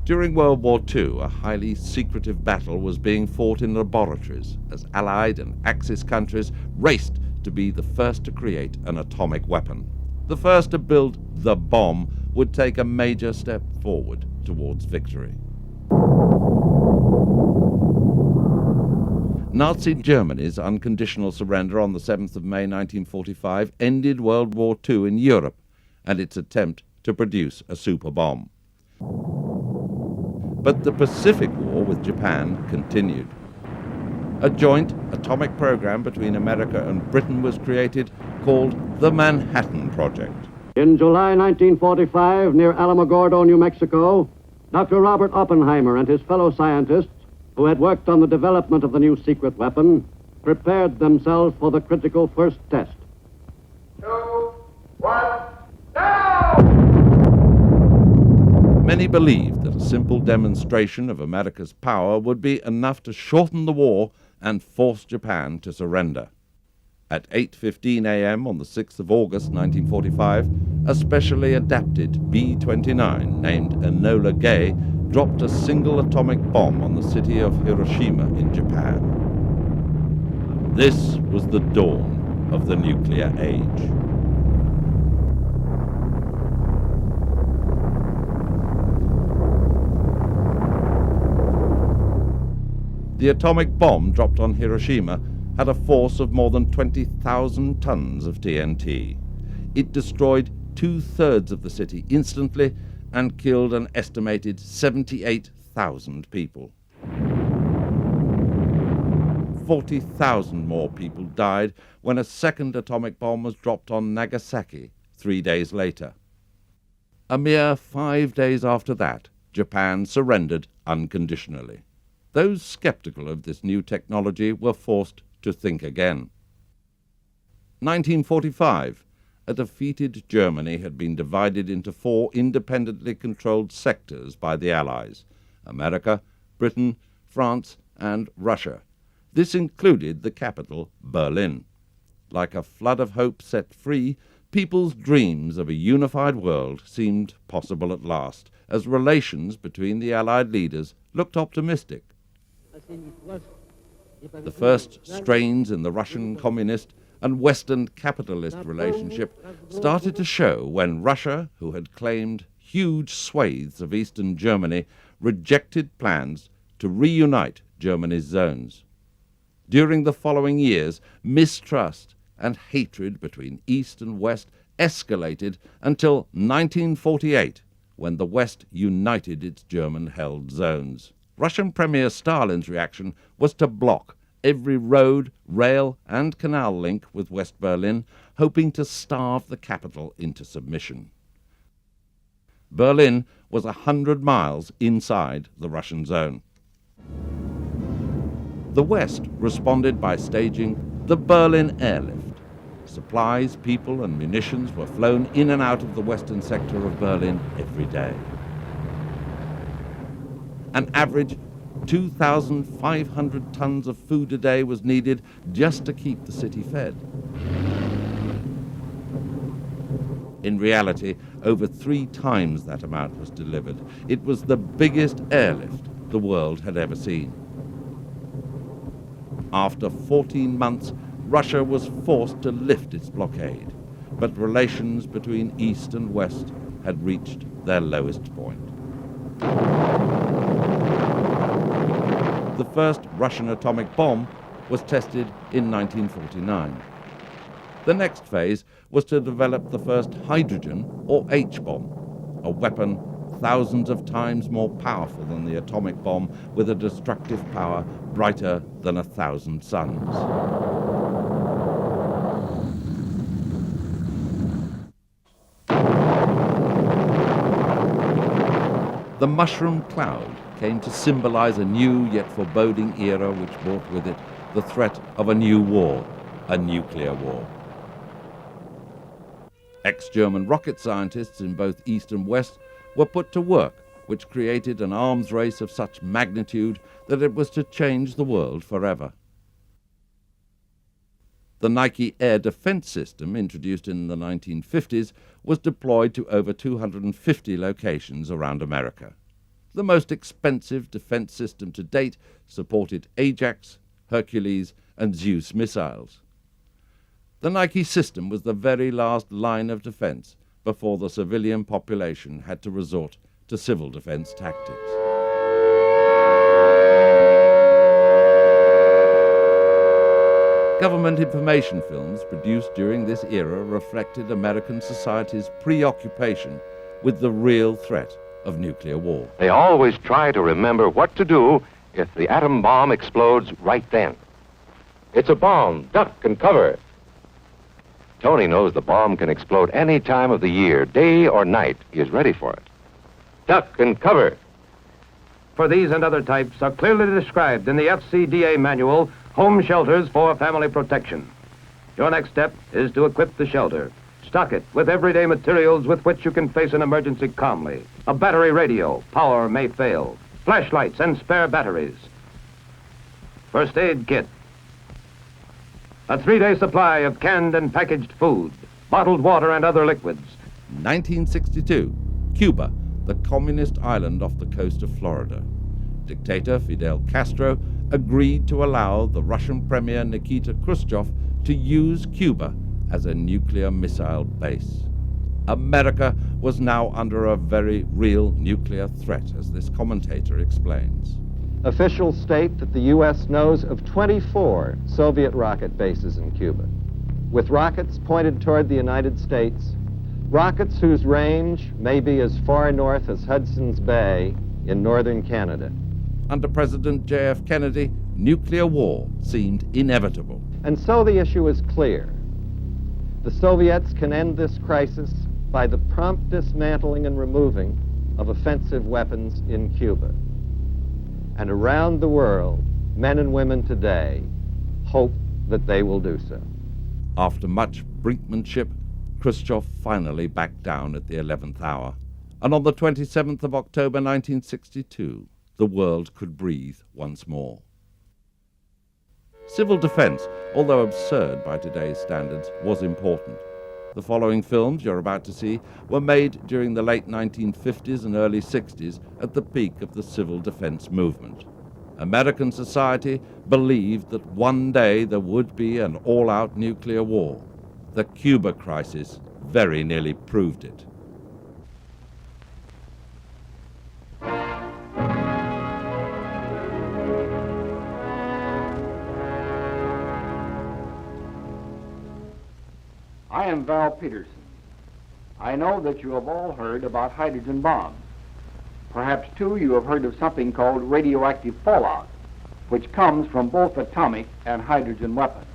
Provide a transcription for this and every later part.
During World War II, a highly secretive battle was being fought in laboratories as Allied and Axis countries raced to be the first to create an atomic weapon. The first to build the bomb would take a major step forward towards victory. Nazi Germany's unconditional surrender on the 7th of May 1945 ended World War II in Europe and its attempt to produce a super bomb. But the Pacific War with Japan continued. A joint atomic program between America and Britain was created called the Manhattan Project. In July 1945, near Alamogordo, New Mexico, Dr. Robert Oppenheimer and his fellow scientists, who had worked on the development of the new secret weapon, prepared themselves for the critical first test. 2, 1, now! Many believed that a simple demonstration of America's power would be enough to shorten the war and force Japan to surrender. At 8:15 a.m. on the 6th of August 1945, a specially adapted B-29 named Enola Gay dropped a single atomic bomb on the city of Hiroshima in Japan. This was the dawn of the nuclear age. The atomic bomb dropped on Hiroshima had a force of more than 20,000 tons of TNT. It destroyed 2/3 of the city instantly and killed an estimated 78,000 people. 40,000 more people died when a second atomic bomb was dropped on Nagasaki 3 days later. A mere 5 days after that, Japan surrendered unconditionally. Those skeptical of this new technology were forced to think again. 1945, a defeated Germany had been divided into 4 independently controlled sectors by the Allies: America, Britain, France, and Russia. This included the capital, Berlin. Like a flood of hope set free, people's dreams of a unified world seemed possible at last, as relations between the Allied leaders looked optimistic. The first strains in the Russian communist and Western capitalist relationship started to show when Russia, who had claimed huge swathes of eastern Germany, rejected plans to reunite Germany's zones. During the following years, mistrust and hatred between East and West escalated until 1948, when the West united its German-held zones. Russian Premier Stalin's reaction was to block every road, rail, and canal link with West Berlin, hoping to starve the capital into submission. Berlin was 100 miles inside the Russian zone. The West responded by staging the Berlin Airlift. Supplies, people, and munitions were flown in and out of the western sector of Berlin every day. An average 2,500 tons of food a day was needed just to keep the city fed. In reality, over 3 times that amount was delivered. It was the biggest airlift the world had ever seen. After 14 months, Russia was forced to lift its blockade, but relations between East and West had reached their lowest point. The first Russian atomic bomb was tested in 1949. The next phase was to develop the first hydrogen or H-bomb, a weapon thousands of times more powerful than the atomic bomb with a destructive power brighter than 1,000 suns. The mushroom cloud came to symbolize a new yet foreboding era which brought with it the threat of a new war, a nuclear war. Ex-German rocket scientists in both East and West were put to work, which created an arms race of such magnitude that it was to change the world forever. The Nike air defense system, introduced in the 1950s, was deployed to over 250 locations around America. The most expensive defense system to date supported Ajax, Hercules, and Zeus missiles. The Nike system was the very last line of defense before the civilian population had to resort to civil defense tactics. Government information films produced during this era reflected American society's preoccupation with the real threat of nuclear war. They always try to remember what to do if the atom bomb explodes right then. It's a bomb. Duck and cover. Tony knows the bomb can explode any time of the year, day or night. He is ready for it. Duck and cover. For these and other types are clearly described in the FCDA manual, Home Shelters for Family Protection. Your next step is to equip the shelter. Stock it with everyday materials with which you can face an emergency calmly. A battery radio, power may fail. Flashlights and spare batteries. First aid kit. A 3-day supply of canned and packaged food, bottled water and other liquids. 1962, Cuba, the communist island off the coast of Florida. Dictator Fidel Castro agreed to allow the Russian Premier Nikita Khrushchev to use Cuba as a nuclear missile base. America was now under a very real nuclear threat, as this commentator explains. Officials state that the U.S. knows of 24 Soviet rocket bases in Cuba, with rockets pointed toward the United States, rockets whose range may be as far north as Hudson's Bay in northern Canada. Under President J.F. Kennedy, nuclear war seemed inevitable. And so the issue is clear. The Soviets can end this crisis by the prompt dismantling and removing of offensive weapons in Cuba. And around the world, men and women today hope that they will do so. After much brinkmanship, Khrushchev finally backed down at the 11th hour, and on the 27th of October 1962, the world could breathe once more. Civil defense, although absurd by today's standards, was important. The following films you're about to see were made during the late 1950s and early 60s at the peak of the civil defense movement. American society believed that one day there would be an all-out nuclear war. The Cuba crisis very nearly proved it. I am Val Peterson. I know that you have all heard about hydrogen bombs. Perhaps, too, you have heard of something called radioactive fallout, which comes from both atomic and hydrogen weapons.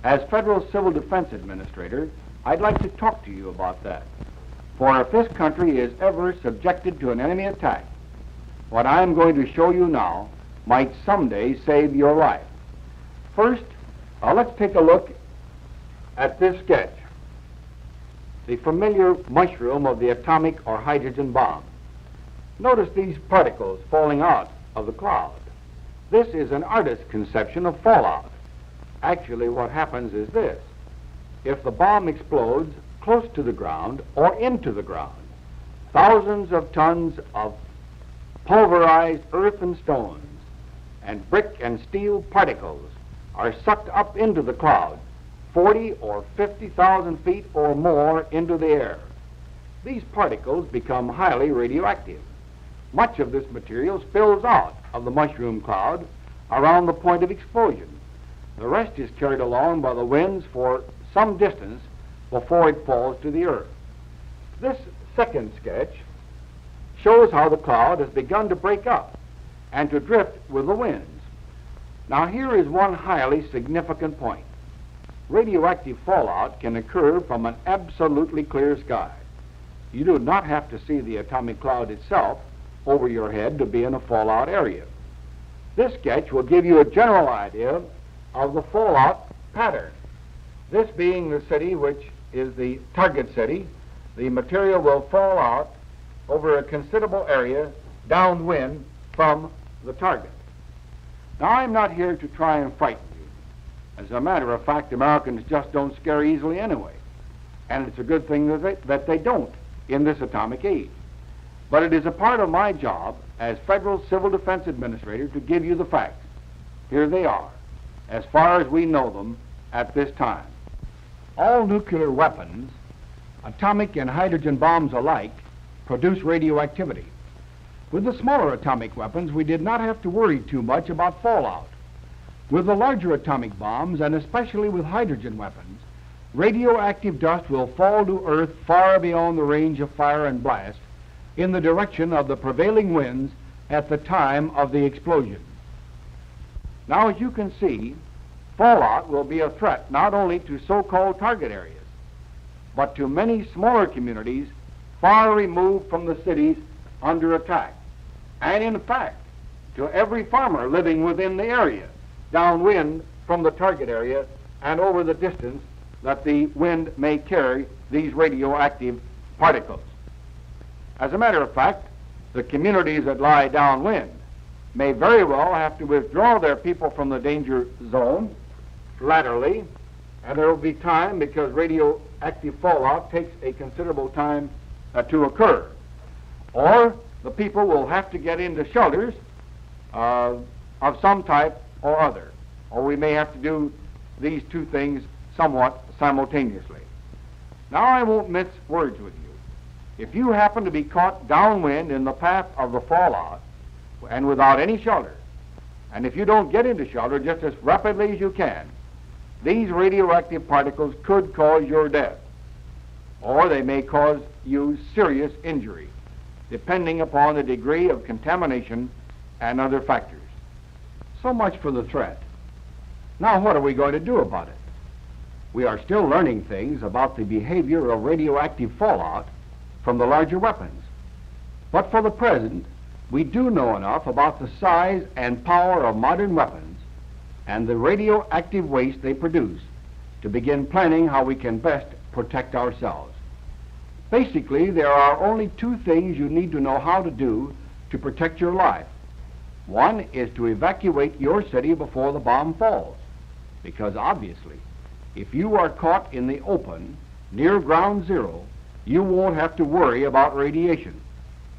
As Federal Civil Defense Administrator, I'd like to talk to you about that. For if this country is ever subjected to an enemy attack, what I am going to show you now might someday save your life. First, let's take a look at this sketch. The familiar mushroom of the atomic or hydrogen bomb. Notice these particles falling out of the cloud. This is an artist's conception of fallout. Actually, what happens is this. If the bomb explodes close to the ground or into the ground, thousands of tons of pulverized earth and stones and brick and steel particles are sucked up into the cloud, 40 or 50,000 feet or more into the air. These particles become highly radioactive. Much of this material spills out of the mushroom cloud around the point of explosion. The rest is carried along by the winds for some distance before it falls to the earth. This second sketch shows how the cloud has begun to break up and to drift with the winds. Now here is one highly significant point. Radioactive fallout can occur from an absolutely clear sky. You do not have to see the atomic cloud itself over your head to be in a fallout area. This sketch will give you a general idea of the fallout pattern. This being the city which is the target city, the material will fall out over a considerable area downwind from the target. Now, I'm not here to try and frighten you. As a matter of fact, Americans just don't scare easily anyway. And it's a good thing that they don't in this atomic age. But it is a part of my job as Federal Civil Defense Administrator to give you the facts. Here they are, as far as we know them at this time. All nuclear weapons, atomic and hydrogen bombs alike, produce radioactivity. With the smaller atomic weapons, we did not have to worry too much about fallout. With the larger atomic bombs, and especially with hydrogen weapons, radioactive dust will fall to Earth far beyond the range of fire and blast in the direction of the prevailing winds at the time of the explosion. Now, as you can see, fallout will be a threat not only to so-called target areas, but to many smaller communities far removed from the cities under attack. And in fact, to every farmer living within the area, downwind from the target area and over the distance that the wind may carry these radioactive particles. As a matter of fact, the communities that lie downwind may very well have to withdraw their people from the danger zone laterally, and there will be time because radioactive fallout takes a considerable time to occur. Or the people will have to get into shelters of some type or other. Or we may have to do these two things somewhat simultaneously. Now, I won't mince words with you. If you happen to be caught downwind in the path of the fallout and without any shelter, and if you don't get into shelter just as rapidly as you can, these radioactive particles could cause your death, or they may cause you serious injury, depending upon the degree of contamination and other factors. So much for the threat. Now, what are we going to do about it? We are still learning things about the behavior of radioactive fallout from the larger weapons. But for the present, we do know enough about the size and power of modern weapons and the radioactive waste they produce to begin planning how we can best protect ourselves. Basically, there are only two things you need to know how to do to protect your life. One is to evacuate your city before the bomb falls, because obviously, if you are caught in the open near ground zero, you won't have to worry about radiation.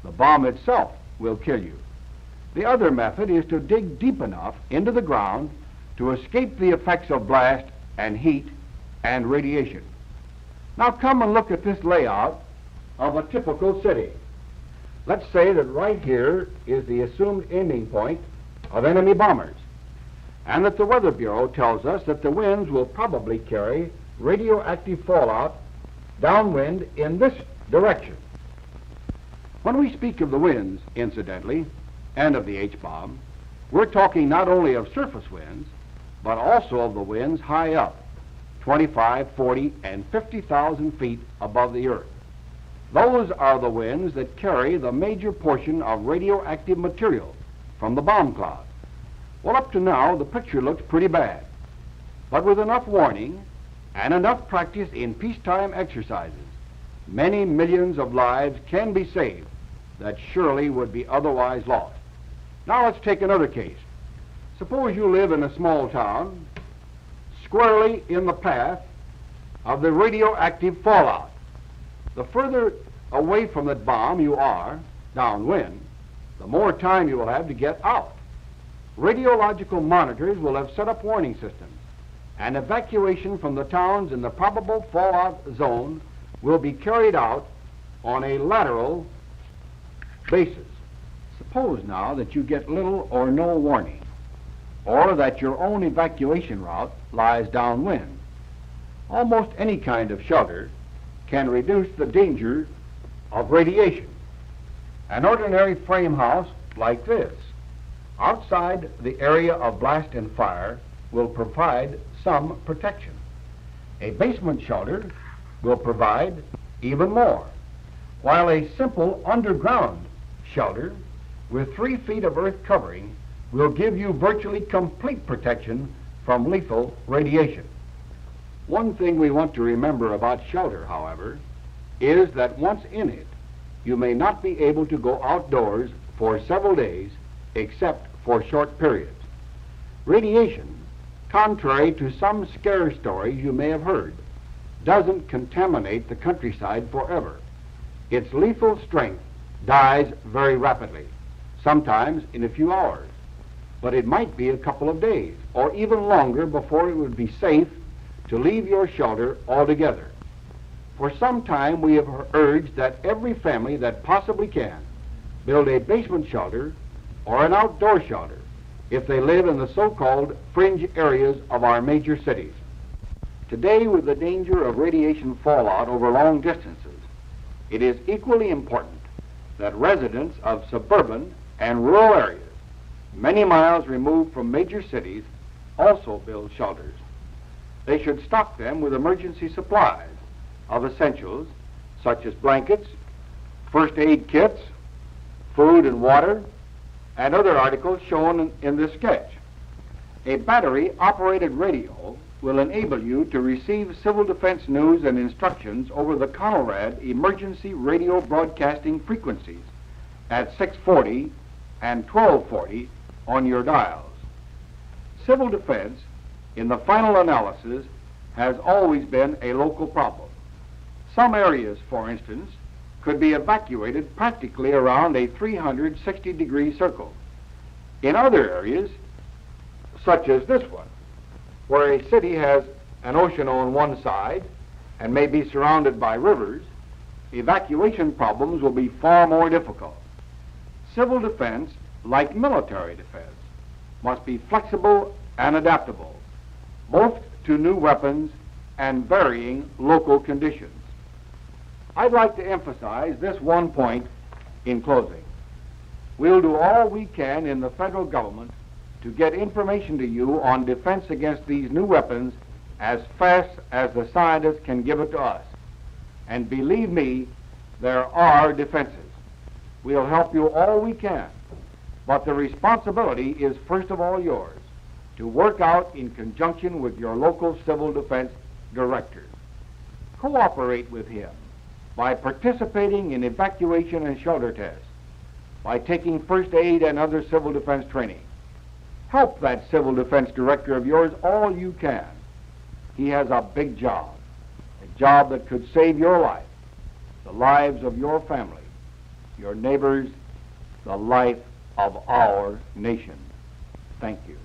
The bomb itself will kill you. The other method is to dig deep enough into the ground to escape the effects of blast and heat and radiation. Now come and look at this layout of a typical city. Let's say that right here is the assumed ending point of enemy bombers, and that the Weather Bureau tells us that the winds will probably carry radioactive fallout downwind in this direction. When we speak of the winds, incidentally, and of the H-bomb, we're talking not only of surface winds, but also of the winds high up, 25, 40, and 50,000 feet above the earth. Those are the winds that carry the major portion of radioactive material from the bomb cloud. Well, up to now, the picture looks pretty bad. But with enough warning and enough practice in peacetime exercises, many millions of lives can be saved that surely would be otherwise lost. Now let's take another case. Suppose you live in a small town squarely in the path of the radioactive fallout. The further away from that bomb you are, downwind, the more time you will have to get out. Radiological monitors will have set up warning systems, and evacuation from the towns in the probable fallout zone will be carried out on a lateral basis. Suppose now that you get little or no warning, or that your own evacuation route lies downwind. Almost any kind of shelter can reduce the danger of radiation. An ordinary frame house like this, outside the area of blast and fire, will provide some protection. A basement shelter will provide even more, while a simple underground shelter with 3 feet of earth covering will give you virtually complete protection from lethal radiation. One thing we want to remember about shelter, however, is that once in it, you may not be able to go outdoors for several days except for short periods. Radiation, contrary to some scare stories you may have heard, doesn't contaminate the countryside forever. Its lethal strength dies very rapidly, sometimes in a few hours. But it might be a couple of days or even longer before it would be safe to leave your shelter altogether. For some time we have urged that every family that possibly can build a basement shelter or an outdoor shelter if they live in the so-called fringe areas of our major cities. Today, with the danger of radiation fallout over long distances, it is equally important that residents of suburban and rural areas, many miles removed from major cities, also build shelters. They should stock them with emergency supplies of essentials such as blankets, first aid kits, food and water, and other articles shown in this sketch. A battery-operated radio will enable you to receive civil defense news and instructions over the Conrad emergency radio broadcasting frequencies at 640 and 1240 on your dials. Civil defense, in the final analysis, has always been a local problem. Some areas, for instance, could be evacuated practically around a 360-degree circle. In other areas, such as this one, where a city has an ocean on one side and may be surrounded by rivers, evacuation problems will be far more difficult. Civil defense, like military defense, must be flexible and adaptable, both to new weapons and varying local conditions. I'd like to emphasize this one point in closing. We'll do all we can in the federal government to get information to you on defense against these new weapons as fast as the scientists can give it to us. And believe me, there are defenses. We'll help you all we can, but the responsibility is first of all yours to work out in conjunction with your local civil defense director. Cooperate with him by participating in evacuation and shelter tests, by taking first aid and other civil defense training. Help that civil defense director of yours all you can. He has a big job, a job that could save your life, the lives of your family, your neighbors, the life of our nation. Thank you.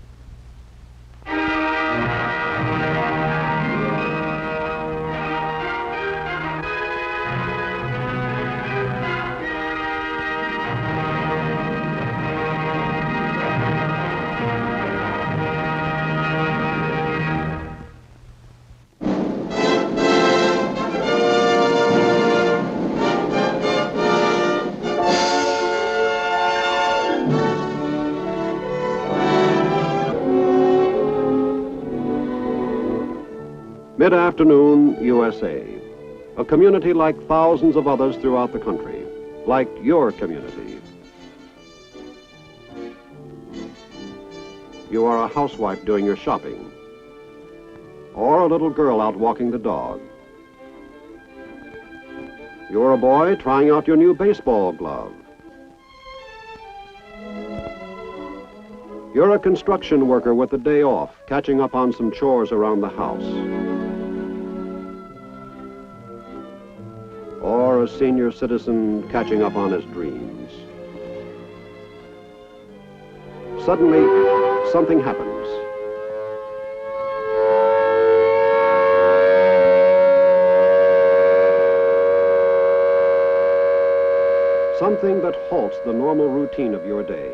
Mid-afternoon, USA. A community like thousands of others throughout the country. Like your community. You are a housewife doing your shopping. Or a little girl out walking the dog. You're a boy trying out your new baseball glove. You're a construction worker with the day off, catching up on some chores around the house. Or a senior citizen catching up on his dreams. Suddenly, something happens. Something that halts the normal routine of your day.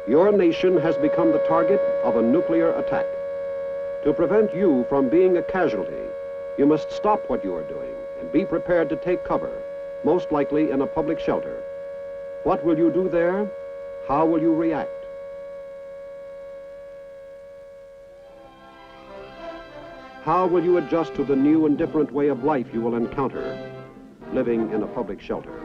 Your nation has become the target of a nuclear attack. To prevent you from being a casualty, you must stop what you are doing and be prepared to take cover, most likely in a public shelter. What will you do there? How will you react? How will you adjust to the new and different way of life you will encounter, living in a public shelter?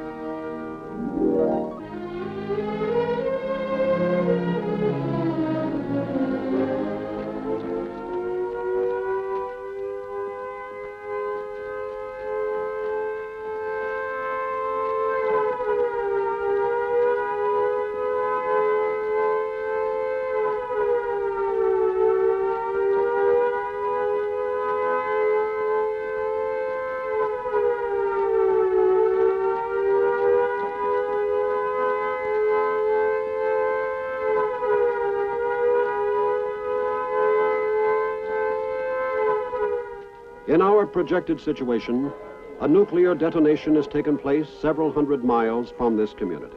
In our projected situation, a nuclear detonation has taken place several hundred miles from this community.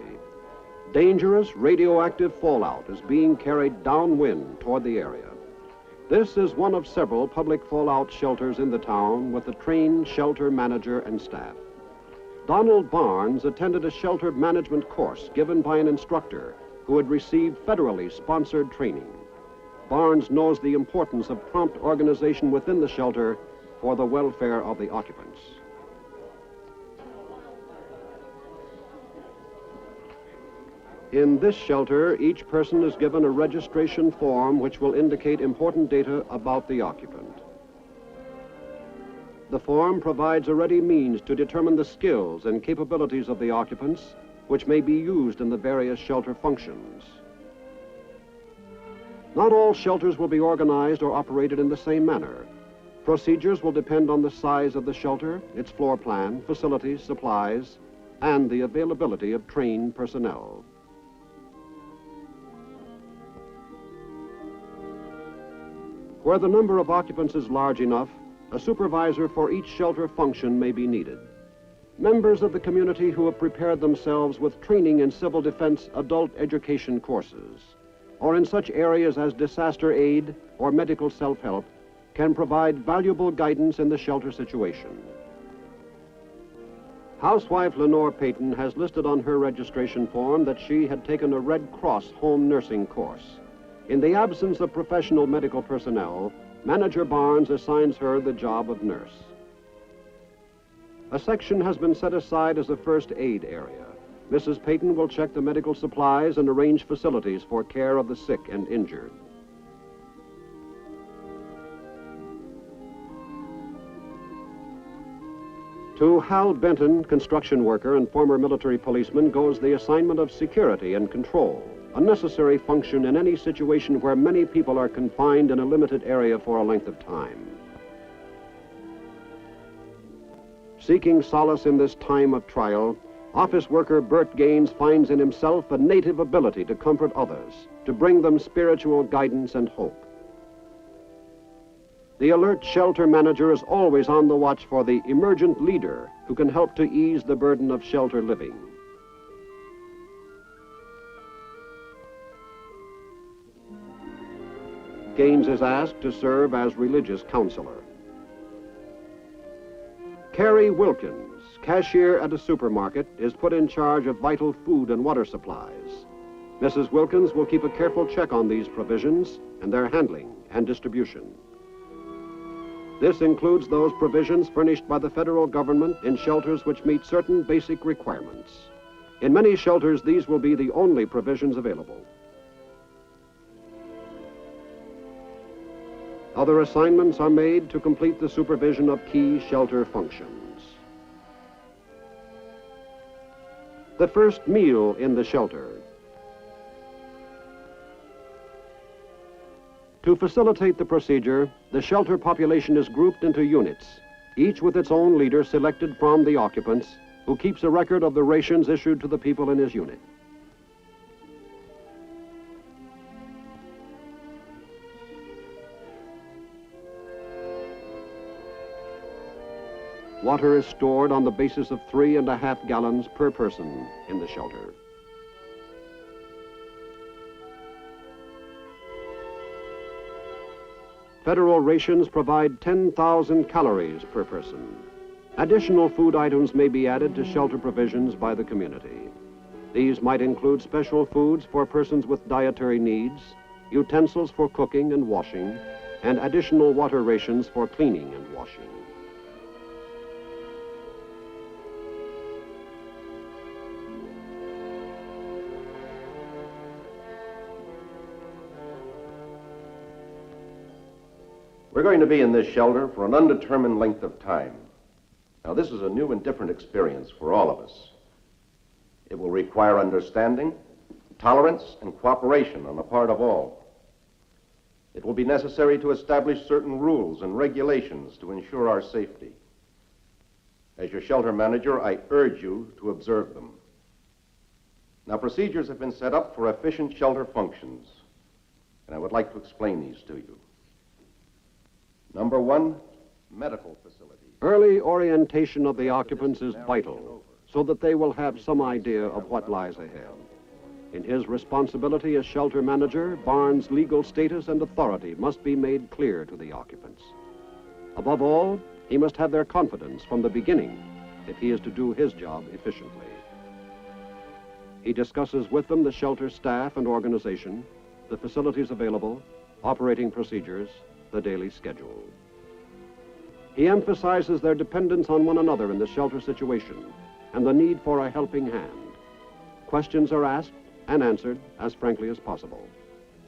Dangerous radioactive fallout is being carried downwind toward the area. This is one of several public fallout shelters in the town with a trained shelter manager and staff. Donald Barnes attended a shelter management course given by an instructor who had received federally sponsored training. Barnes knows the importance of prompt organization within the shelter for the welfare of the occupants. In this shelter, each person is given a registration form which will indicate important data about the occupant. The form provides a ready means to determine the skills and capabilities of the occupants, which may be used in the various shelter functions. Not all shelters will be organized or operated in the same manner. Procedures will depend on the size of the shelter, its floor plan, facilities, supplies, and the availability of trained personnel. Where the number of occupants is large enough, a supervisor for each shelter function may be needed. Members of the community who have prepared themselves with training in civil defense adult education courses, or in such areas as disaster aid or medical self-help, can provide valuable guidance in the shelter situation. Housewife Lenore Payton has listed on her registration form that she had taken a Red Cross home nursing course. In the absence of professional medical personnel, Manager Barnes assigns her the job of nurse. A section has been set aside as a first aid area. Mrs. Payton will check the medical supplies and arrange facilities for care of the sick and injured. To Hal Benton, construction worker and former military policeman, goes the assignment of security and control, a necessary function in any situation where many people are confined in a limited area for a length of time. Seeking solace in this time of trial, office worker Bert Gaines finds in himself a native ability to comfort others, to bring them spiritual guidance and hope. The alert shelter manager is always on the watch for the emergent leader who can help to ease the burden of shelter living. Gaines is asked to serve as religious counselor. Carrie Wilkins, cashier at a supermarket, is put in charge of vital food and water supplies. Mrs. Wilkins will keep a careful check on these provisions and their handling and distribution. This includes those provisions furnished by the federal government in shelters which meet certain basic requirements. In many shelters, these will be the only provisions available. Other assignments are made to complete the supervision of key shelter functions. The first meal in the shelter. To facilitate the procedure, the shelter population is grouped into units, each with its own leader selected from the occupants, who keeps a record of the rations issued to the people in his unit. Water is stored on the basis of 3.5 gallons per person in the shelter. Federal rations provide 10,000 calories per person. Additional food items may be added to shelter provisions by the community. These might include special foods for persons with dietary needs, utensils for cooking and washing, and additional water rations for cleaning and washing. We're going to be in this shelter for an undetermined length of time. Now, this is a new and different experience for all of us. It will require understanding, tolerance, and cooperation on the part of all. It will be necessary to establish certain rules and regulations to ensure our safety. As your shelter manager, I urge you to observe them. Now, procedures have been set up for efficient shelter functions, and I would like to explain these to you. Number one, medical facilities. Early orientation of the occupants is vital so that they will have some idea of what lies ahead. In his responsibility as shelter manager, Barnes' legal status and authority must be made clear to the occupants. Above all, he must have their confidence from the beginning if he is to do his job efficiently. He discusses with them the shelter staff and organization, the facilities available, operating procedures, the daily schedule. He emphasizes their dependence on one another in the shelter situation and the need for a helping hand. Questions are asked and answered as frankly as possible.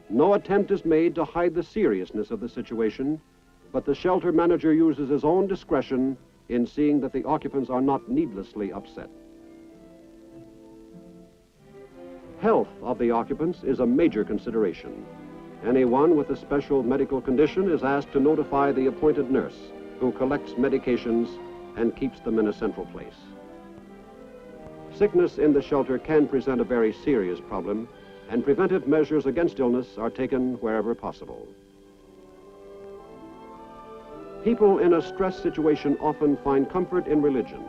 No attempt is made to hide the seriousness of the situation, but the shelter manager uses his own discretion in seeing that the occupants are not needlessly upset. Health of the occupants is a major consideration. Anyone with a special medical condition is asked to notify the appointed nurse, who collects medications and keeps them in a central place. Sickness in the shelter can present a very serious problem, and preventive measures against illness are taken wherever possible. People in a stress situation often find comfort in religion.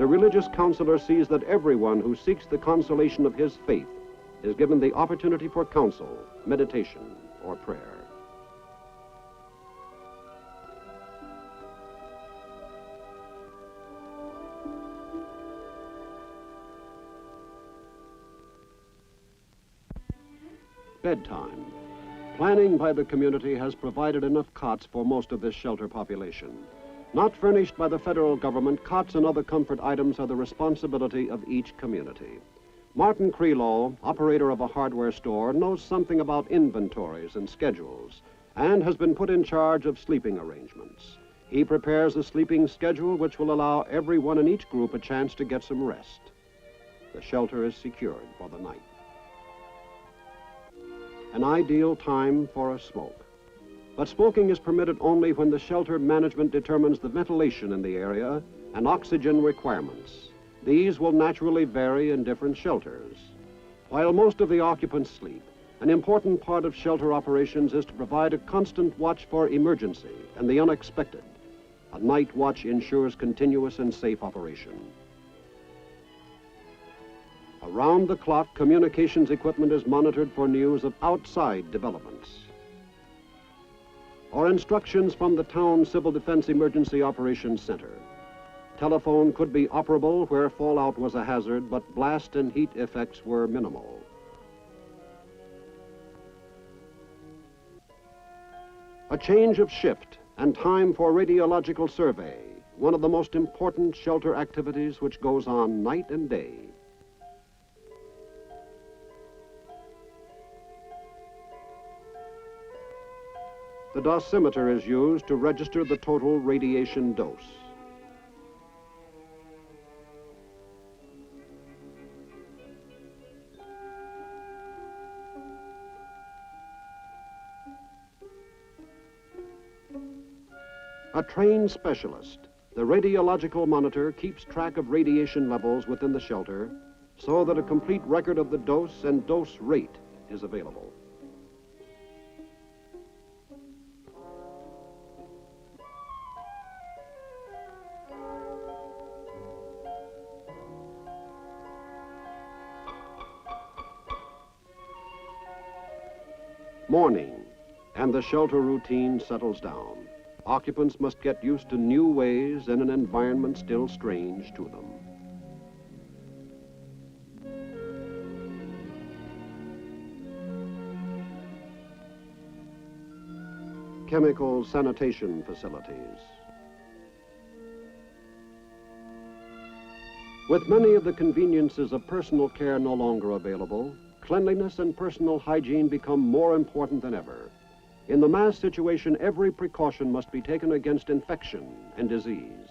The religious counselor sees that everyone who seeks the consolation of his faith is given the opportunity for counsel, meditation, or prayer. Bedtime. Planning by the community has provided enough cots for most of this shelter population. Not furnished by the federal government, cots and other comfort items are the responsibility of each community. Martin Crelow, operator of a hardware store, knows something about inventories and schedules and has been put in charge of sleeping arrangements. He prepares a sleeping schedule which will allow everyone in each group a chance to get some rest. The shelter is secured for the night. An ideal time for a smoke. But smoking is permitted only when the shelter management determines the ventilation in the area and oxygen requirements. These will naturally vary in different shelters. While most of the occupants sleep, an important part of shelter operations is to provide a constant watch for emergency and the unexpected. A night watch ensures continuous and safe operation. Around the clock, communications equipment is monitored for news of outside developments or instructions from the town Civil Defense Emergency Operations Center. Telephone could be operable where fallout was a hazard, but blast and heat effects were minimal. A change of shift and time for radiological survey, one of the most important shelter activities which goes on night and day. The dosimeter is used to register the total radiation dose. A trained specialist, the radiological monitor keeps track of radiation levels within the shelter so that a complete record of the dose and dose rate is available. Morning, and the shelter routine settles down. Occupants must get used to new ways in an environment still strange to them. Chemical sanitation facilities. With many of the conveniences of personal care no longer available, cleanliness and personal hygiene become more important than ever. In the mass situation, every precaution must be taken against infection and disease.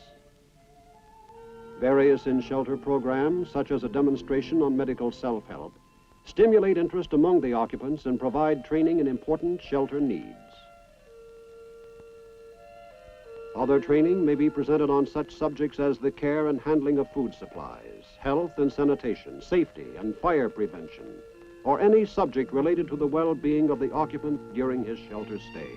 Various in-shelter programs, such as a demonstration on medical self-help, stimulate interest among the occupants and provide training in important shelter needs. Other training may be presented on such subjects as the care and handling of food supplies, health and sanitation, safety and fire prevention, or any subject related to the well-being of the occupant during his shelter stay.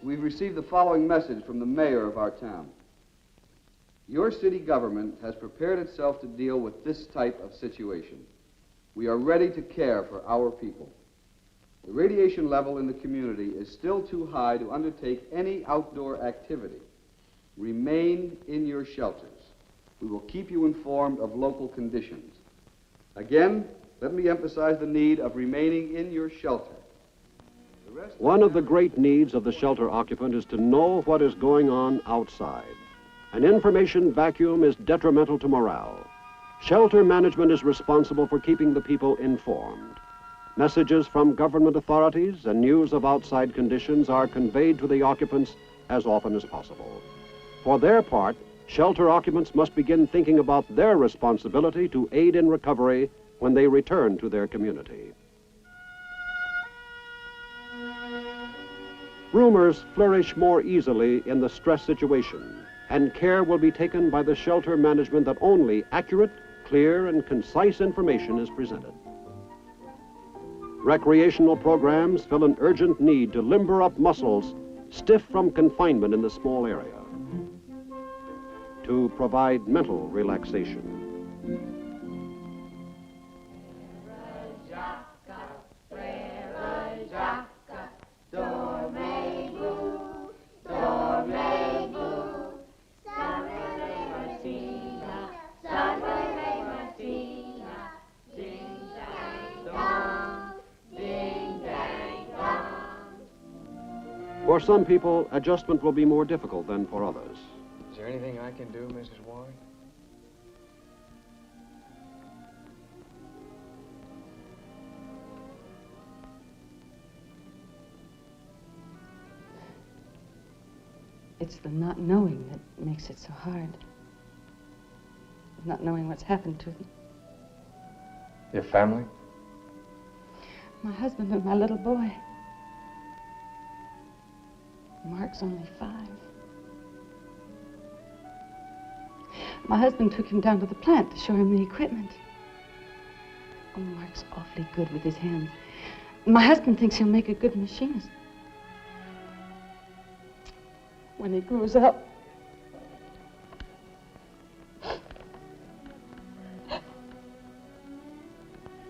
we've received the following message from the mayor of our town. Your city government has prepared itself to deal with this type of situation. We are ready to care for our people. The radiation level in the community is still too high to undertake any outdoor activity. Remain in your shelters. We will keep you informed of local conditions. Again, let me emphasize the need of remaining in your shelter. One of the great needs of the shelter occupant is to know what is going on outside. An information vacuum is detrimental to morale. Shelter management is responsible for keeping the people informed. Messages from government authorities and news of outside conditions are conveyed to the occupants as often as possible. For their part, shelter occupants must begin thinking about their responsibility to aid in recovery when they return to their community. Rumors flourish more easily in the stress situation, and care will be taken by the shelter management that only accurate, clear, and concise information is presented. Recreational programs fill an urgent need to limber up muscles stiff from confinement in the small area, to provide mental relaxation. For some people, adjustment will be more difficult than for others. Is there anything I can do, Mrs. Warren? It's the not knowing that makes it so hard. Not knowing what's happened to them. Your family? My husband and my little boy. Mark's only 5. My husband took him down to the plant to show him the equipment. Oh, Mark's awfully good with his hands. My husband thinks he'll make a good machinist. When he grows up.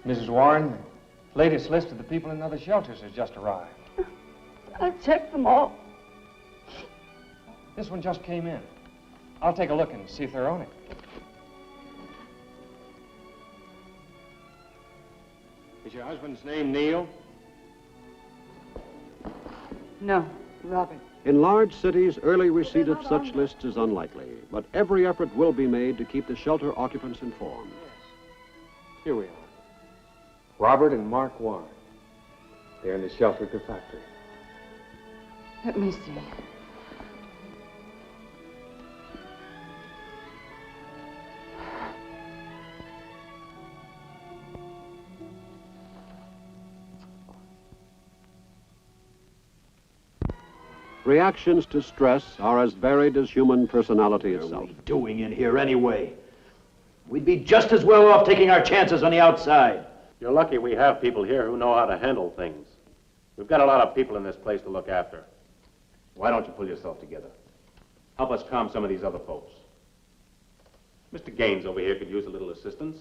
Mrs. Warren, the latest list of the people in other shelters has just arrived. I've checked them all. This one just came in. I'll take a look and see if they're on it. Is your husband's name Neil? No, Robert. In large cities, early receipt of such lists is unlikely, but every effort will be made to keep the shelter occupants informed. Here we are. Robert and Mark Warren. They're in the shelter at the factory. Let me see. Reactions to stress are as varied as human personality itself. What are we doing in here anyway? We'd be just as well off taking our chances on the outside. You're lucky we have people here who know how to handle things. We've got a lot of people in this place to look after. Why don't you pull yourself together? Help us calm some of these other folks. Mr. Gaines over here could use a little assistance.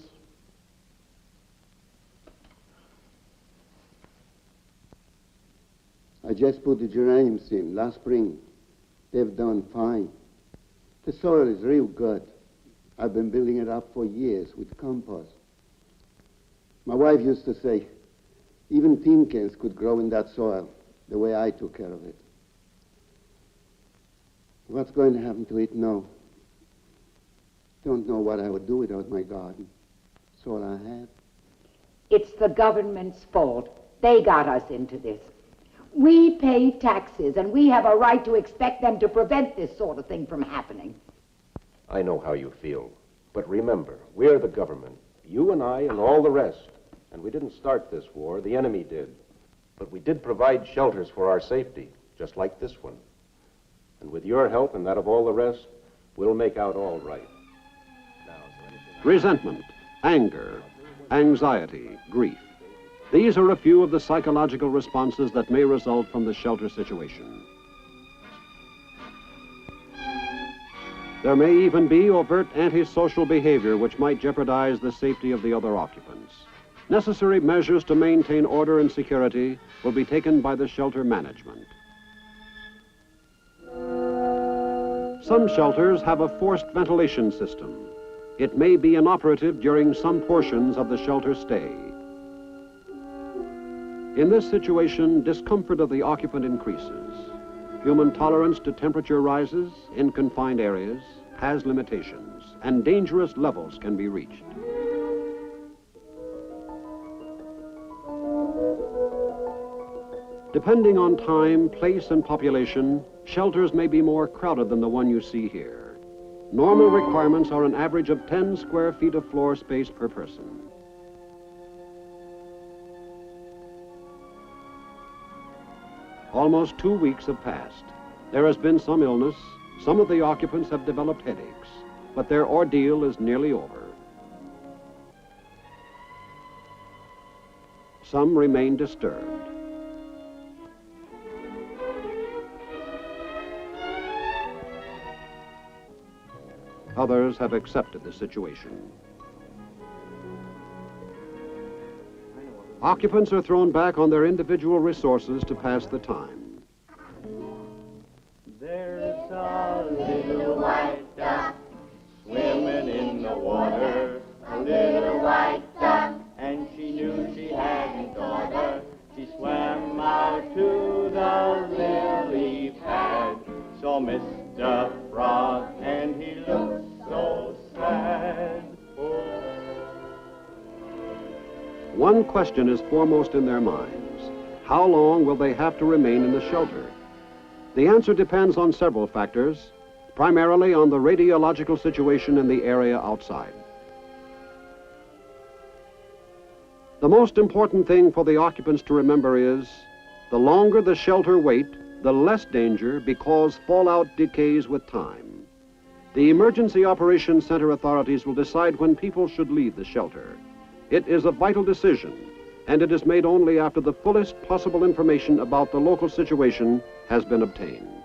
I just put the geraniums in last spring. They've done fine. The soil is real good. I've been building it up for years with compost. My wife used to say, even tin cans could grow in that soil, the way I took care of it. What's going to happen to it now? Don't know what I would do without my garden. That's all I have. It's the government's fault. They got us into this. We pay taxes, and we have a right to expect them to prevent this sort of thing from happening. I know how you feel, but remember, we're the government. You and I and all the rest. And we didn't start this war, the enemy did. But we did provide shelters for our safety, just like this one. And with your help and that of all the rest, we'll make out all right. Resentment, anger, anxiety, grief. These are a few of the psychological responses that may result from the shelter situation. There may even be overt antisocial behavior which might jeopardize the safety of the other occupants. Necessary measures to maintain order and security will be taken by the shelter management. Some shelters have a forced ventilation system. It may be inoperative during some portions of the shelter stay. In this situation, discomfort of the occupant increases. Human tolerance to temperature rises in confined areas, has limitations, and dangerous levels can be reached. Depending on time, place, and population, shelters may be more crowded than the one you see here. Normal requirements are an average of 10 square feet of floor space per person. Almost 2 weeks have passed. There has been some illness. Some of the occupants have developed headaches, but their ordeal is nearly over. Some remain disturbed. Others have accepted the situation. Occupants are thrown back on their individual resources to pass the time. There's a little white duck swimming in the water, a little white duck, and she knew she hadn't daughter. She swam out to the lily pad, saw Mr. Frog, and he looked so sad. One question is foremost in their minds. How long will they have to remain in the shelter? The answer depends on several factors, primarily on the radiological situation in the area outside. The most important thing for the occupants to remember is, the longer the shelter wait, the less danger because fallout decays with time. The Emergency Operations Center authorities will decide when people should leave the shelter. It is a vital decision, and it is made only after the fullest possible information about the local situation has been obtained.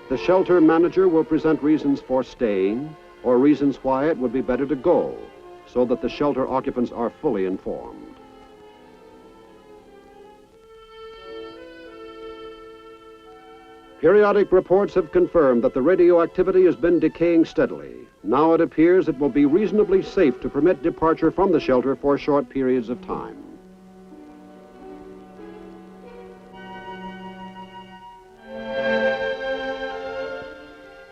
The shelter manager will present reasons for staying or reasons why it would be better to go, so that the shelter occupants are fully informed. Periodic reports have confirmed that the radioactivity has been decaying steadily. Now it appears it will be reasonably safe to permit departure from the shelter for short periods of time.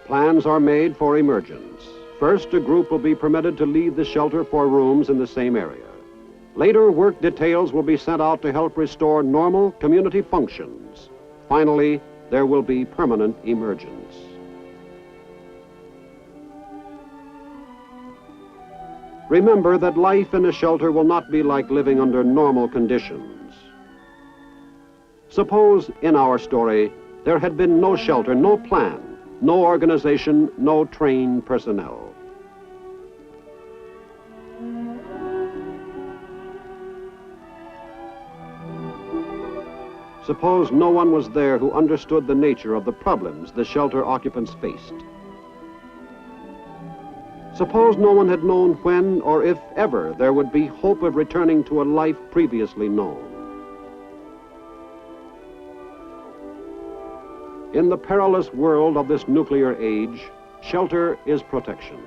Plans are made for emergence. First, a group will be permitted to leave the shelter for rooms in the same area. Later, work details will be sent out to help restore normal community functions. Finally, there will be permanent emergence. Remember that life in a shelter will not be like living under normal conditions. Suppose, in our story, there had been no shelter, no plan, no organization, no trained personnel. Suppose no one was there who understood the nature of the problems the shelter occupants faced. Suppose no one had known when or if ever there would be hope of returning to a life previously known. In the perilous world of this nuclear age, shelter is protection.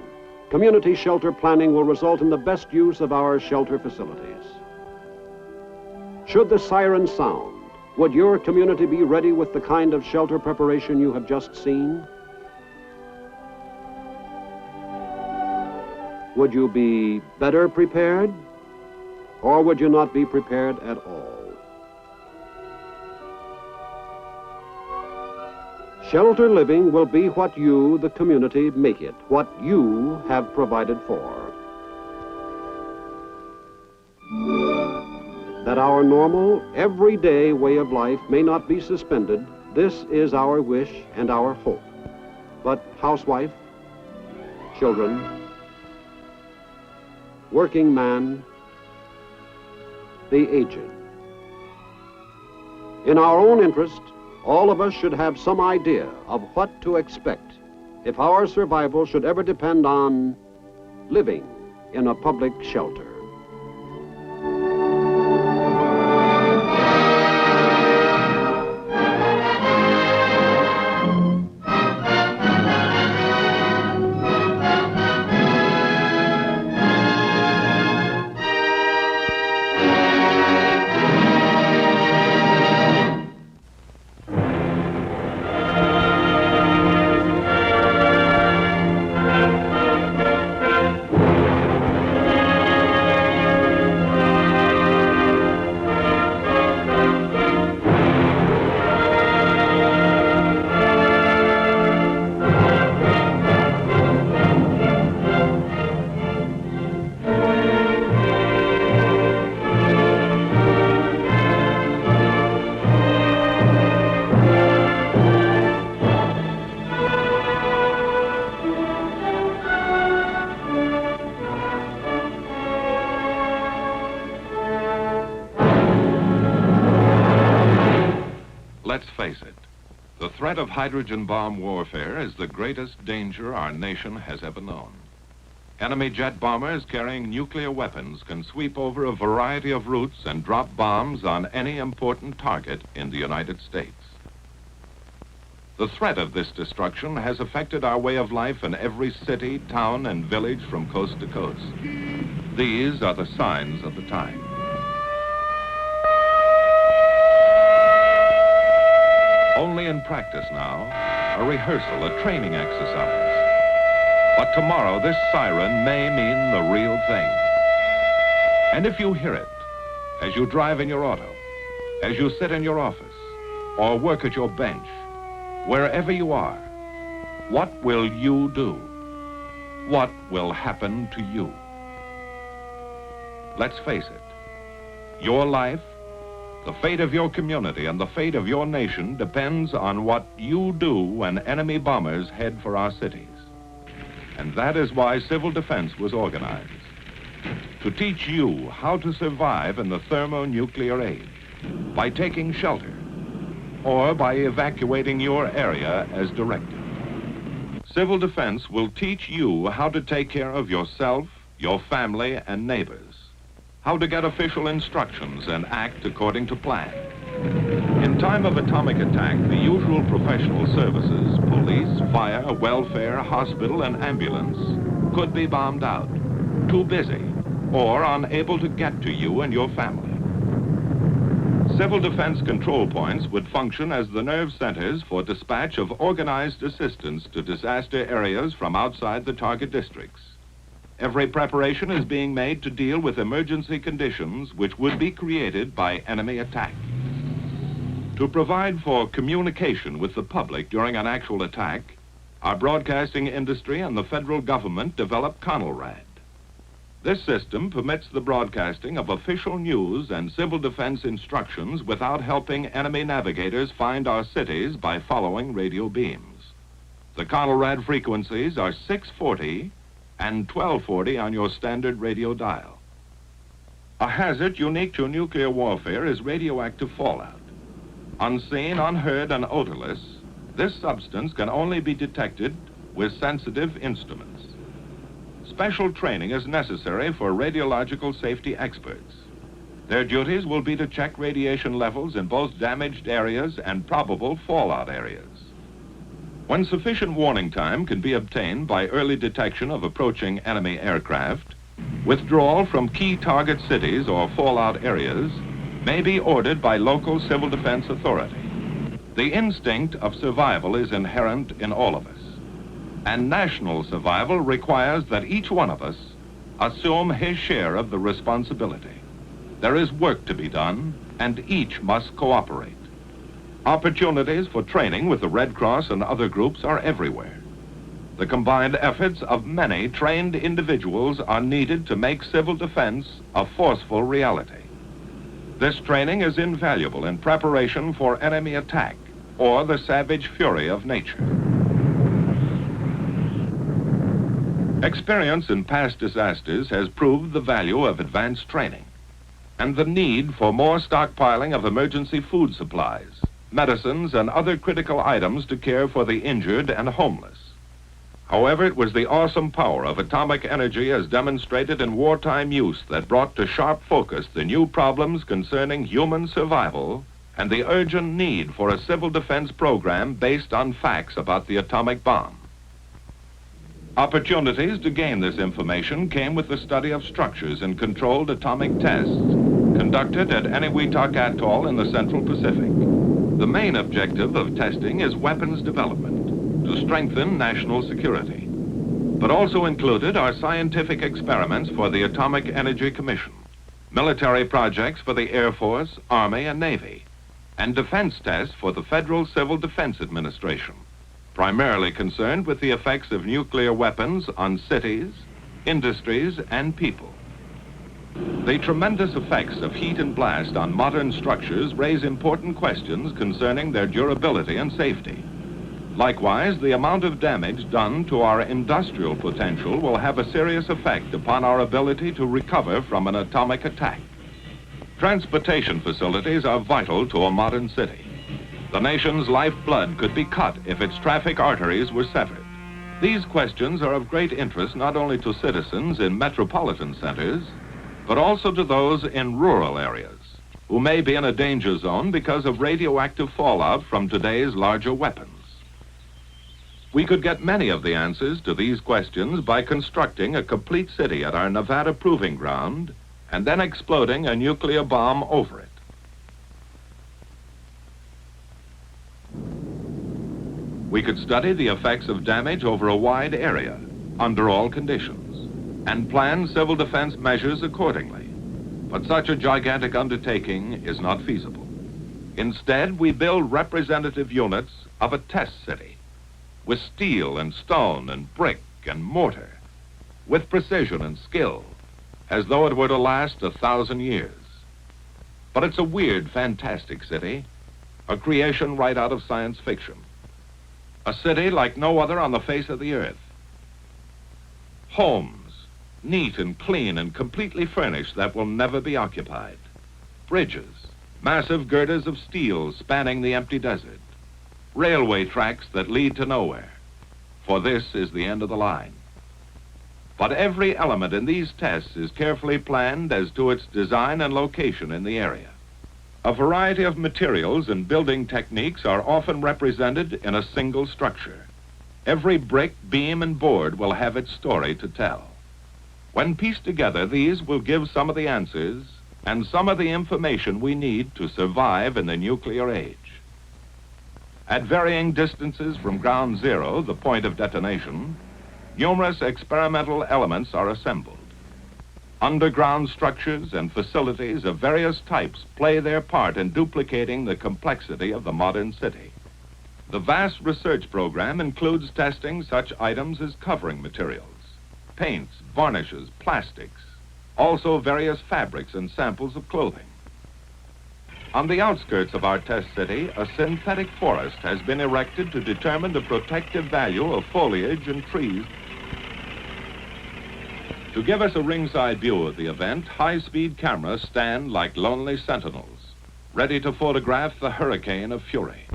Community shelter planning will result in the best use of our shelter facilities. Should the siren sound, would your community be ready with the kind of shelter preparation you have just seen? Would you be better prepared, or would you not be prepared at all? Shelter living will be what you, the community, make it, what you have provided for. That our normal, everyday way of life may not be suspended, this is our wish and our hope. But housewife, children, working man, the aged. In our own interest, all of us should have some idea of what to expect if our survival should ever depend on living in a public shelter. Let's face it, the threat of hydrogen bomb warfare is the greatest danger our nation has ever known. Enemy jet bombers carrying nuclear weapons can sweep over a variety of routes and drop bombs on any important target in the United States. The threat of this destruction has affected our way of life in every city, town, and village from coast to coast. These are the signs of the time. Only in practice now, a rehearsal, a training exercise. But tomorrow, this siren may mean the real thing. And if you hear it, as you drive in your auto, as you sit in your office, or work at your bench, wherever you are, what will you do? What will happen to you? Let's face it, your life, the fate of your community and the fate of your nation depends on what you do when enemy bombers head for our cities. And that is why civil defense was organized. To teach you how to survive in the thermonuclear age by taking shelter or by evacuating your area as directed. Civil defense will teach you how to take care of yourself, your family, and neighbors. How to get official instructions and act according to plan. In time of atomic attack, the usual professional services, police, fire, welfare, hospital, and ambulance, could be bombed out, too busy, or unable to get to you and your family. Civil defense control points would function as the nerve centers for dispatch of organized assistance to disaster areas from outside the target districts. Every preparation is being made to deal with emergency conditions which would be created by enemy attack. To provide for communication with the public during an actual attack, our broadcasting industry and the federal government developed CONELRAD. This system permits the broadcasting of official news and civil defense instructions without helping enemy navigators find our cities by following radio beams. The CONELRAD frequencies are 640 and 1240 on your standard radio dial. A hazard unique to nuclear warfare is radioactive fallout. Unseen, unheard, and odorless, this substance can only be detected with sensitive instruments. Special training is necessary for radiological safety experts. Their duties will be to check radiation levels in both damaged areas and probable fallout areas. When sufficient warning time can be obtained by early detection of approaching enemy aircraft, withdrawal from key target cities or fallout areas may be ordered by local civil defense authority. The instinct of survival is inherent in all of us, and national survival requires that each one of us assume his share of the responsibility. There is work to be done, and each must cooperate. Opportunities for training with the Red Cross and other groups are everywhere. The combined efforts of many trained individuals are needed to make civil defense a forceful reality. This training is invaluable in preparation for enemy attack or the savage fury of nature. Experience in past disasters has proved the value of advanced training. and the need for more stockpiling of emergency food supplies, medicines, and other critical items to care for the injured and homeless. However, it was the awesome power of atomic energy as demonstrated in wartime use that brought to sharp focus the new problems concerning human survival and the urgent need for a civil defense program based on facts about the atomic bomb. Opportunities to gain this information came with the study of structures in controlled atomic tests conducted at Eniwetok Atoll in the Central Pacific. The main objective of testing is weapons development to strengthen national security, but also included are scientific experiments for the Atomic Energy Commission, military projects for the Air Force, Army, and Navy, and defense tests for the Federal Civil Defense Administration, primarily concerned with the effects of nuclear weapons on cities, industries, and people. The tremendous effects of heat and blast on modern structures raise important questions concerning their durability and safety. Likewise, the amount of damage done to our industrial potential will have a serious effect upon our ability to recover from an atomic attack. Transportation facilities are vital to a modern city. The nation's lifeblood could be cut if its traffic arteries were severed. These questions are of great interest not only to citizens in metropolitan centers, but also to those in rural areas who may be in a danger zone because of radioactive fallout from today's larger weapons. We could get many of the answers to these questions by constructing a complete city at our Nevada proving ground and then exploding a nuclear bomb over it. We could study the effects of damage over a wide area, under all conditions, and plan civil defense measures accordingly. But such a gigantic undertaking is not feasible. Instead, we build representative units of a test city, with steel and stone and brick and mortar, with precision and skill, as though it were to last 1,000 years. But it's a weird, fantastic city, a creation right out of science fiction. A city like no other on the face of the earth. Homes, neat and clean and completely furnished, that will never be occupied. Bridges, massive girders of steel spanning the empty desert. Railway tracks that lead to nowhere, for this is the end of the line. But every element in these tests is carefully planned as to its design and location in the area. A variety of materials and building techniques are often represented in a single structure. Every brick, beam, and board will have its story to tell. When pieced together, these will give some of the answers and some of the information we need to survive in the nuclear age. At varying distances from ground zero, the point of detonation, numerous experimental elements are assembled. Underground structures and facilities of various types play their part in duplicating the complexity of the modern city. The vast research program includes testing such items as covering materials, paints, varnishes, plastics, also various fabrics and samples of clothing. On the outskirts of our test city, a synthetic forest has been erected to determine the protective value of foliage and trees. To give us a ringside view of the event, high-speed cameras stand like lonely sentinels, ready to photograph the hurricane of fury.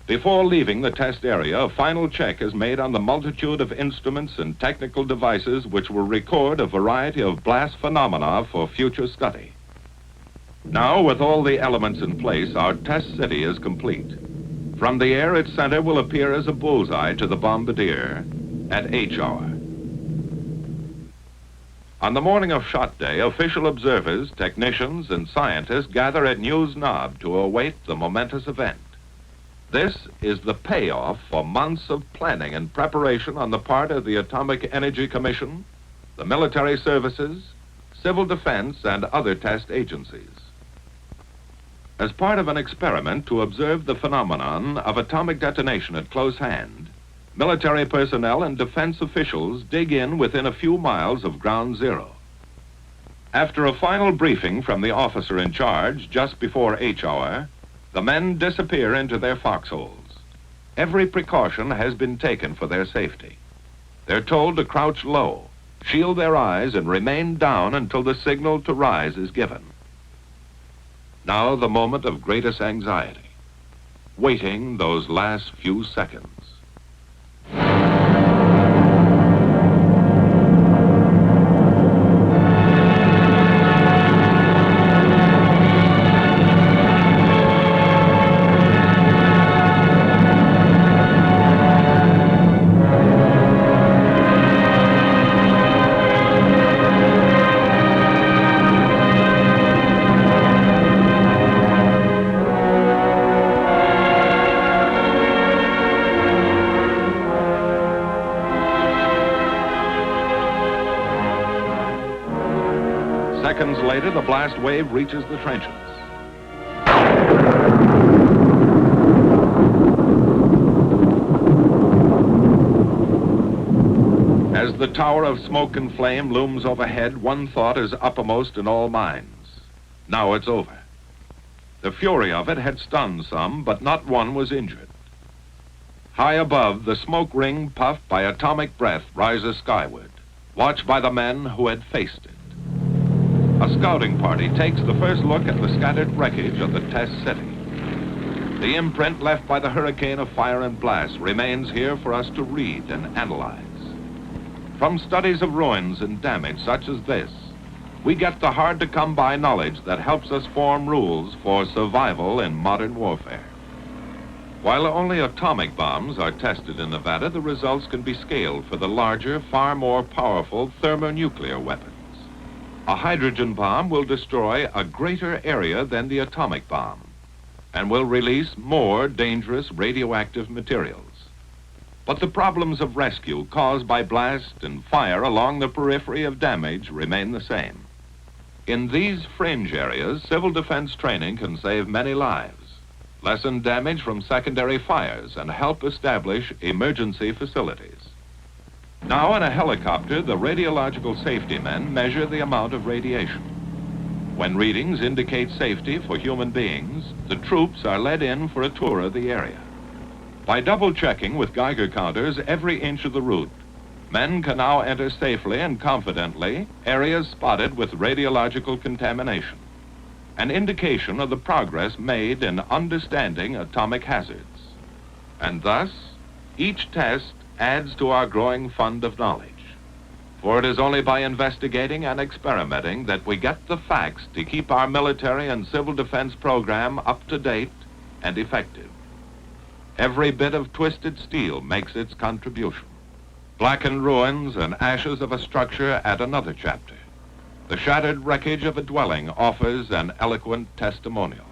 Before leaving the test area, a final check is made on the multitude of instruments and technical devices which will record a variety of blast phenomena for future study. Now, with all the elements in place, our test city is complete. From the air, its center will appear as a bullseye to the bombardier at H hour. On the morning of shot day, official observers, technicians, and scientists gather at News Knob to await the momentous event. This is the payoff for months of planning and preparation on the part of the Atomic Energy Commission, the military services, civil defense, and other test agencies. As part of an experiment to observe the phenomenon of atomic detonation at close hand, military personnel and defense officials dig in within a few miles of ground zero. After a final briefing from the officer in charge just before H hour, the men disappear into their foxholes. Every precaution has been taken for their safety. They're told to crouch low, shield their eyes, and remain down until the signal to rise is given. Now the moment of greatest anxiety, waiting those last few seconds. Seconds later, the blast wave reaches the trenches. As the tower of smoke and flame looms overhead, one thought is uppermost in all minds. Now it's over. The fury of it had stunned some, but not one was injured. High above, the smoke ring, puffed by atomic breath, rises skyward, watched by the men who had faced it. A scouting party takes the first look at the scattered wreckage of the test city. The imprint left by the hurricane of fire and blast remains here for us to read and analyze. From studies of ruins and damage such as this, we get the hard-to-come-by knowledge that helps us form rules for survival in modern warfare. While only atomic bombs are tested in Nevada, the results can be scaled for the larger, far more powerful thermonuclear weapons. A hydrogen bomb will destroy a greater area than the atomic bomb and will release more dangerous radioactive materials. But the problems of rescue caused by blast and fire along the periphery of damage remain the same. In these fringe areas, civil defense training can save many lives, lessen damage from secondary fires, and help establish emergency facilities. Now in a helicopter, the radiological safety men measure the amount of radiation. When readings indicate safety for human beings, the troops are led in for a tour of the area. By double-checking with Geiger counters every inch of the route, men can now enter safely and confidently areas spotted with radiological contamination, an indication of the progress made in understanding atomic hazards. And thus, each test adds to our growing fund of knowledge. For it is only by investigating and experimenting that we get the facts to keep our military and civil defense program up to date and effective. Every bit of twisted steel makes its contribution. Blackened ruins and ashes of a structure add another chapter. The shattered wreckage of a dwelling offers an eloquent testimonial.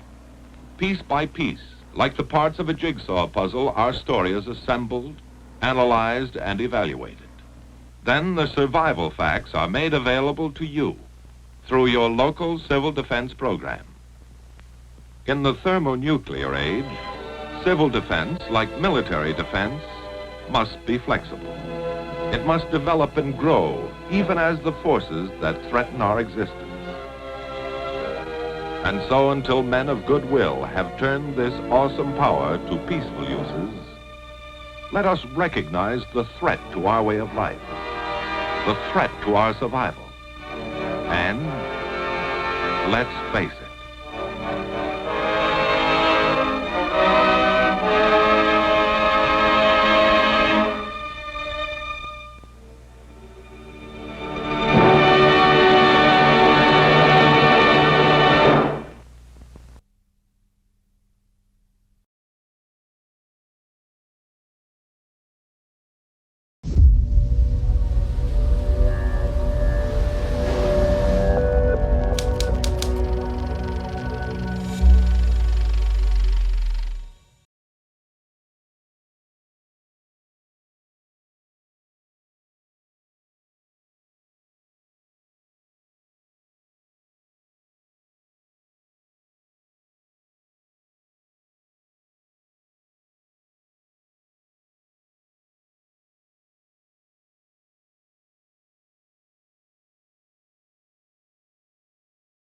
Piece by piece, like the parts of a jigsaw puzzle, our story is assembled, analyzed, and evaluated. Then the survival facts are made available to you through your local civil defense program. In the thermonuclear age, civil defense, like military defense, must be flexible. It must develop and grow, even as the forces that threaten our existence. And so until men of goodwill have turned this awesome power to peaceful uses, let us recognize the threat to our way of life, the threat to our survival, and let's face it.